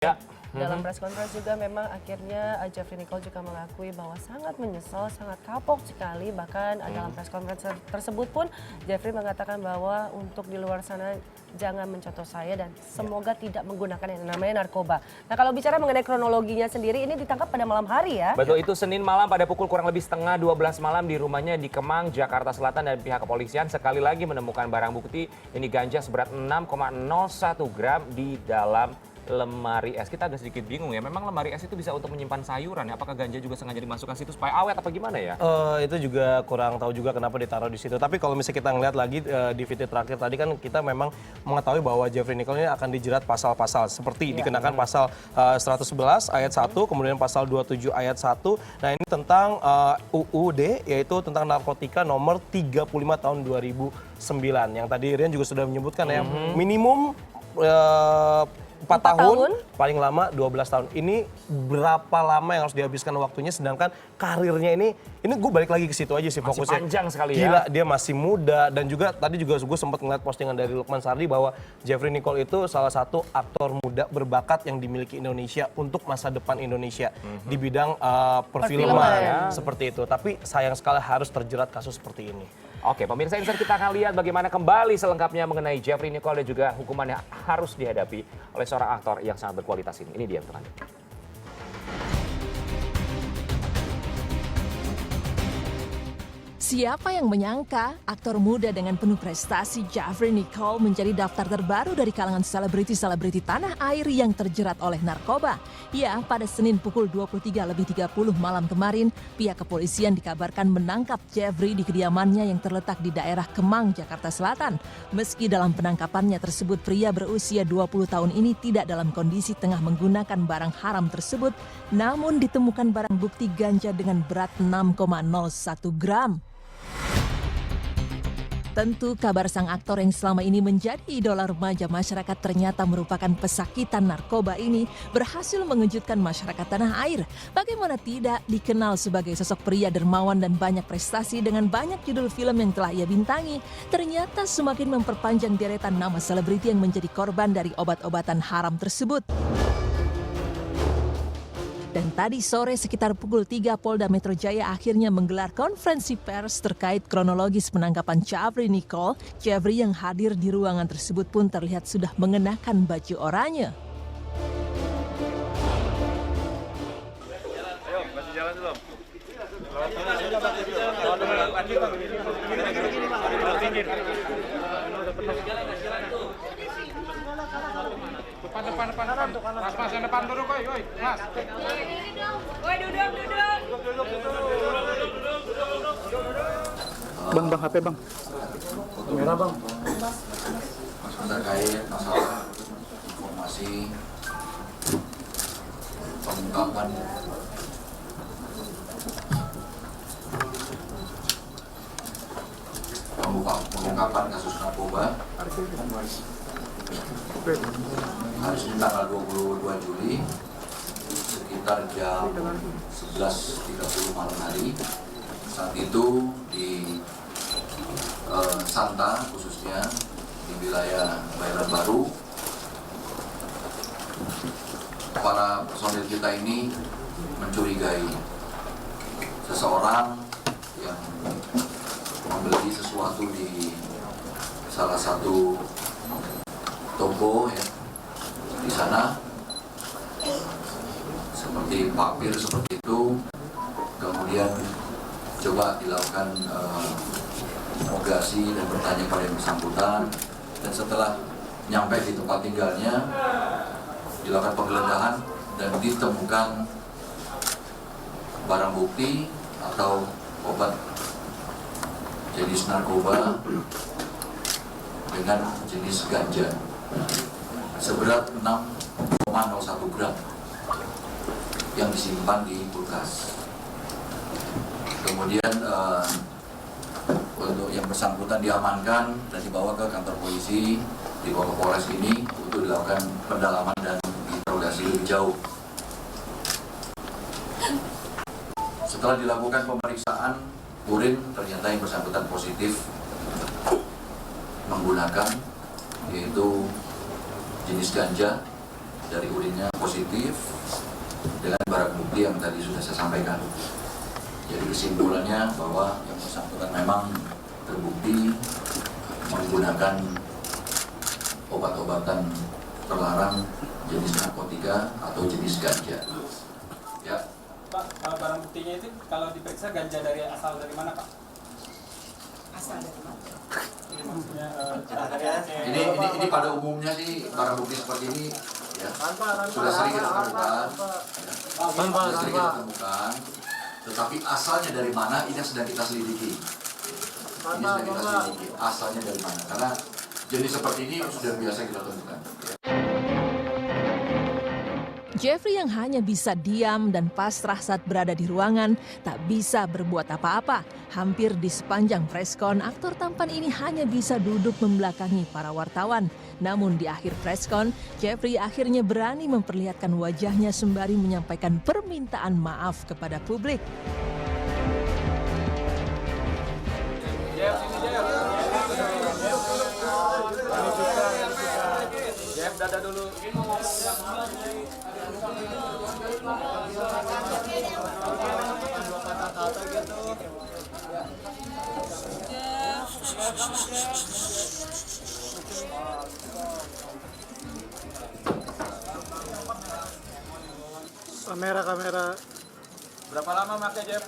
Ya. Dalam press conference juga memang akhirnya Jeffrey Nicole juga mengakui bahwa sangat menyesal, sangat kapok sekali. Bahkan dalam press conference tersebut pun Jeffrey mengatakan bahwa untuk di luar sana jangan mencontoh saya dan semoga tidak menggunakan yang namanya narkoba. Nah kalau bicara mengenai kronologinya sendiri ini ditangkap pada malam hari ya. Betul, itu Senin malam pada pukul kurang lebih setengah 12 malam di rumahnya di Kemang, Jakarta Selatan dan pihak kepolisian sekali lagi menemukan barang bukti ini ganja seberat 6,01 gram di dalam lemari es. Kita agak sedikit bingung ya, memang lemari es itu bisa untuk menyimpan sayuran ya? Apakah ganja juga sengaja dimasukkan situ supaya awet apa gimana ya? Itu juga kurang tahu juga kenapa ditaruh di situ. Tapi kalau misalnya kita ngeliat lagi di video terakhir tadi kan kita memang mengetahui bahwa Jeffrey Nicole ini akan dijerat pasal-pasal seperti dikenakan pasal 111 ayat 1, kemudian pasal 27 ayat 1. Nah ini tentang UUD yaitu tentang narkotika nomor 35 tahun 2009. Yang tadi Rian juga sudah menyebutkan ya minimum 4 tahun, paling lama 12 tahun. Ini berapa lama yang harus dihabiskan waktunya, sedangkan karirnya ini gue balik lagi ke situ aja sih masih fokusnya. Panjang sekali ya. Gila, dia masih muda dan juga tadi juga gue sempat ngeliat postingan dari Lukman Sardi bahwa Jeffrey Nicole itu salah satu aktor muda berbakat yang dimiliki Indonesia untuk masa depan Indonesia di bidang perfilman seperti itu. Tapi sayang sekali harus terjerat kasus seperti ini. Oke, pemirsa Insight kita akan lihat bagaimana kembali selengkapnya mengenai Jeffrey Nicole dan juga hukuman yang harus dihadapi oleh seorang aktor yang sangat berkualitas ini. Ini dia untuk Anda. Siapa yang menyangka aktor muda dengan penuh prestasi Jeffrey Nicole menjadi daftar terbaru dari kalangan selebriti-selebriti tanah air yang terjerat oleh narkoba? Ya, pada Senin pukul 23.30 malam kemarin, pihak kepolisian dikabarkan menangkap Jeffrey di kediamannya yang terletak di daerah Kemang, Jakarta Selatan. Meski dalam penangkapannya tersebut pria berusia 20 tahun ini tidak dalam kondisi tengah menggunakan barang haram tersebut, namun ditemukan barang bukti ganja dengan berat 6,01 gram. Tentu kabar sang aktor yang selama ini menjadi idola remaja masyarakat ternyata merupakan pesakitan narkoba ini berhasil mengejutkan masyarakat tanah air. Bagaimana tidak dikenal sebagai sosok pria dermawan dan banyak prestasi dengan banyak judul film yang telah ia bintangi, ternyata semakin memperpanjang deretan nama selebriti yang menjadi korban dari obat-obatan haram tersebut. Dan tadi sore sekitar pukul 3 Polda Metro Jaya akhirnya menggelar konferensi pers terkait kronologis penangkapan Jeffrey Nicole. Jeffrey yang hadir di ruangan tersebut pun terlihat sudah mengenakan baju oranye. Ayo, masih jalan belum? Depan. Mas, yang depan duduk, woi, Mas. Woi, duduk. Bang, HP bang. Kamera bang. Terkait masalah informasi pengungkapan kasus narkoba hari Senin tanggal 22 Juli sekitar jam 11.30 malam hari. Saat itu di Santa khususnya di wilayah Bayaran Baru, para personil kita ini mencurigai seseorang yang membeli sesuatu di salah satu toko ya, di sana seperti papir seperti itu, kemudian coba dilakukan interogasi dan bertanya pada yang bersangkutan, dan setelah nyampe di tempat tinggalnya dilakukan penggeledahan dan ditemukan barang bukti atau obat jenis narkoba dengan jenis ganja seberat 6,01 gram yang disimpan di kulkas. Kemudian untuk yang bersangkutan diamankan dan dibawa ke kantor polisi di Polres ini untuk dilakukan pendalaman dan interogasi lebih jauh. Setelah dilakukan pemeriksaan urin, ternyata yang bersangkutan positif menggunakan yaitu jenis ganja dari urinnya positif dengan barang bukti yang tadi sudah saya sampaikan. Jadi kesimpulannya bahwa yang bersangkutan memang terbukti menggunakan obat-obatan terlarang jenis narkotika atau jenis ganja. Ya. Pak, barang buktinya itu kalau diperiksa ganja asal dari mana, Pak? Asal dari mana? Ini maksudnya Ini pada umumnya sih barang bukti seperti ini ya sudah sering kita temukan, sudah sering kita temukan. Tetapi asalnya dari mana ini yang sedang kita selidiki. Ini sedang kita selidiki asalnya dari mana karena jenis seperti ini sudah biasa kita temukan. Jeffrey yang hanya bisa diam dan pasrah saat berada di ruangan, tak bisa berbuat apa-apa. Hampir di sepanjang preskon, aktor tampan ini hanya bisa duduk membelakangi para wartawan. Namun di akhir preskon, Jeffrey akhirnya berani memperlihatkan wajahnya sembari menyampaikan permintaan maaf kepada publik. Jeff, dada dulu. Kamera. Berapa lama pakai Jeff?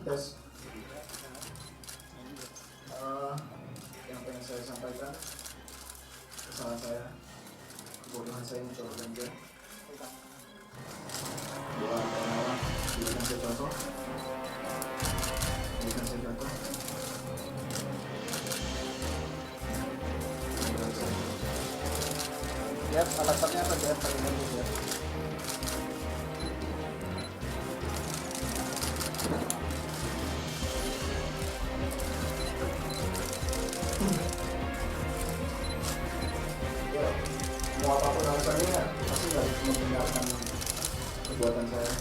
Tes. Yang pengen saya sampaikan, kesalahan saya, kebodohan saya mencoba ganja. Doa kawan-kawan, berikan saya contoh. Jeff, alasannya apa Jeff? Mau apapun alasannya, pasti nggak membenarkan perbuatan saya.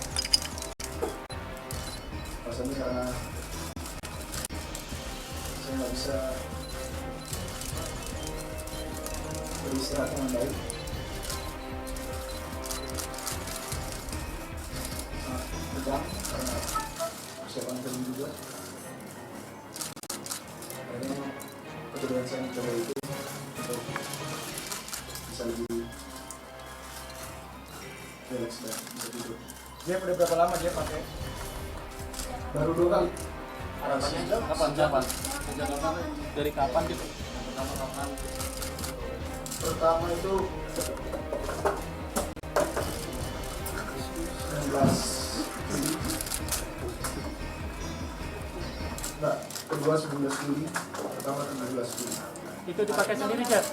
Alasannya karena saya nggak bisa beristirahat dengan baik. Sangat tegang karena persiapan film juga. Akhirnya kebetulan saya mencoba itu untuk bisa lebih relax dan bisa tidur. Jeff, udah berapa lama Jeff pakai? Baru 2 kali. Harapannya kapan? Dari kapan gitu? Pertama itu 19 Juli. Enggak, kedua 19 Juli. Pertama 19 Juli. Itu dipakai sendiri Jeff?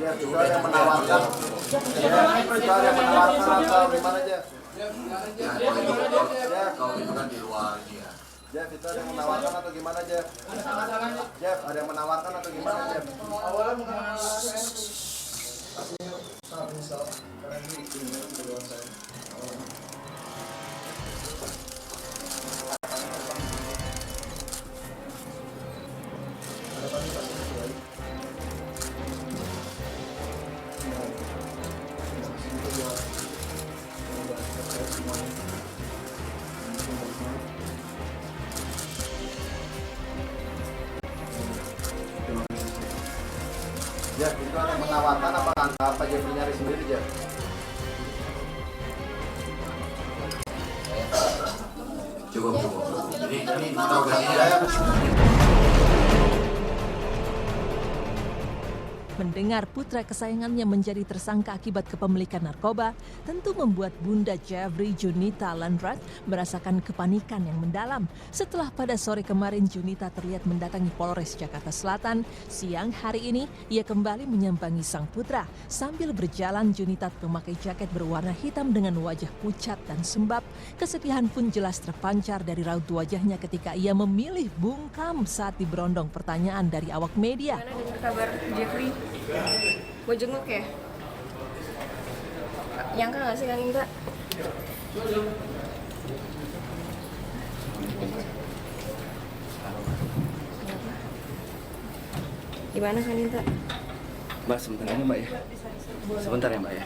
Ya, juga ada yang menawarkan. Juga ada yang menawarkan atau gimana aja? Kalau itu kan di luar ini ya. Jeff, itu ada yang menawarkan atau gimana Jeff? Jeff, ada yang menawarkan atau gimana Jeff? Pastinya sangat menyesal karena ini kedua saya. Harapannya pasti lebih baik. Itu buat saya semuanya. Ya, itu ada yang menawarkan apa Jeffrey nyari sendiri, Jeff? Cukup. Ini interogasinya. Mendengar putra kesayangannya menjadi tersangka akibat kepemilikan narkoba, tentu membuat Bunda Jeffrey Junita Landrat merasakan kepanikan yang mendalam. Setelah pada sore kemarin Junita terlihat mendatangi Polres Jakarta Selatan, siang hari ini ia kembali menyambangi sang putra. Sambil berjalan, Junita memakai jaket berwarna hitam dengan wajah pucat dan sembab. Kesedihan pun jelas terpancar dari raut wajahnya ketika ia memilih bungkam saat diberondong pertanyaan dari awak media. Gimana dengar kabar Jeffrey? Gue jenguk ya? Nyangka gak sih Kang Indra? Gimana Kanita? Mbak, sebentar aja Mbak ya. Sebentar ya Mbak ya.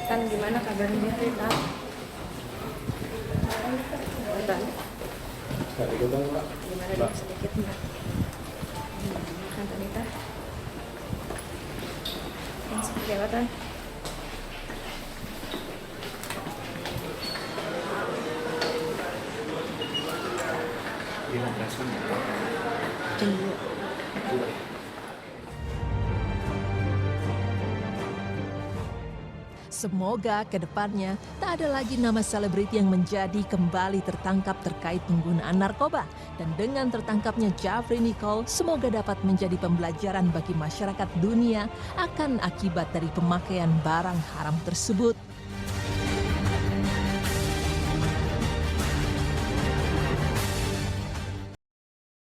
Tan, gimana kabarnya Jeffrey, Tan? Tan? Gimana dia sedikit Mbak? Kan Tanita? Yang seperti apa Tan? Semoga ke depannya tak ada lagi nama selebriti yang menjadi kembali tertangkap terkait penggunaan narkoba. Dan dengan tertangkapnya Jeffrey Nicole, semoga dapat menjadi pembelajaran bagi masyarakat dunia akan akibat dari pemakaian barang haram tersebut.